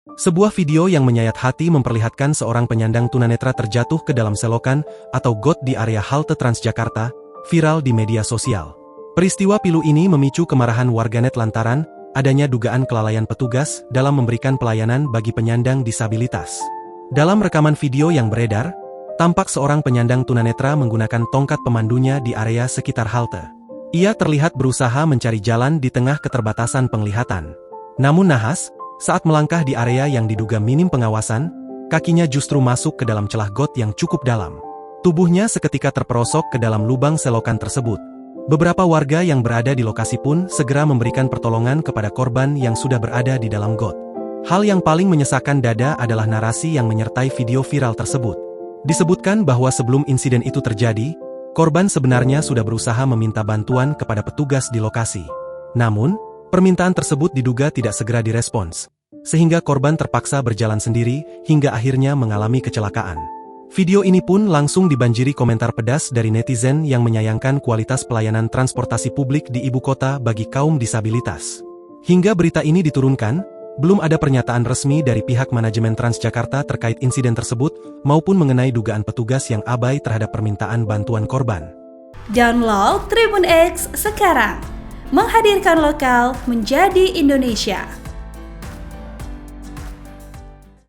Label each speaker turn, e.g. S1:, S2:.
S1: Sebuah video yang menyayat hati memperlihatkan seorang penyandang tunanetra terjatuh ke dalam selokan atau got di area halte Transjakarta, viral di media sosial. Peristiwa pilu ini memicu kemarahan warganet lantaran adanya dugaan kelalaian petugas dalam memberikan pelayanan bagi penyandang disabilitas. Dalam rekaman video yang beredar, tampak seorang penyandang tunanetra menggunakan tongkat pemandunya di area sekitar halte. Ia terlihat berusaha mencari jalan di tengah keterbatasan penglihatan. Namun nahas, saat melangkah di area yang diduga minim pengawasan, kakinya justru masuk ke dalam celah got yang cukup dalam. Tubuhnya seketika terperosok ke dalam lubang selokan tersebut. Beberapa warga yang berada di lokasi pun segera memberikan pertolongan kepada korban yang sudah berada di dalam got. Hal yang paling menyesakkan dada adalah narasi yang menyertai video viral tersebut. Disebutkan bahwa sebelum insiden itu terjadi, korban sebenarnya sudah berusaha meminta bantuan kepada petugas di lokasi. Namun, permintaan tersebut diduga tidak segera direspons, sehingga korban terpaksa berjalan sendiri hingga akhirnya mengalami kecelakaan. Video ini pun langsung dibanjiri komentar pedas dari netizen yang menyayangkan kualitas pelayanan transportasi publik di ibu kota bagi kaum disabilitas. Hingga berita ini diturunkan, belum ada pernyataan resmi dari pihak manajemen Transjakarta terkait insiden tersebut maupun mengenai dugaan petugas yang abai terhadap permintaan bantuan korban.
S2: Download Tribun X sekarang. Menghadirkan lokal menjadi Indonesia.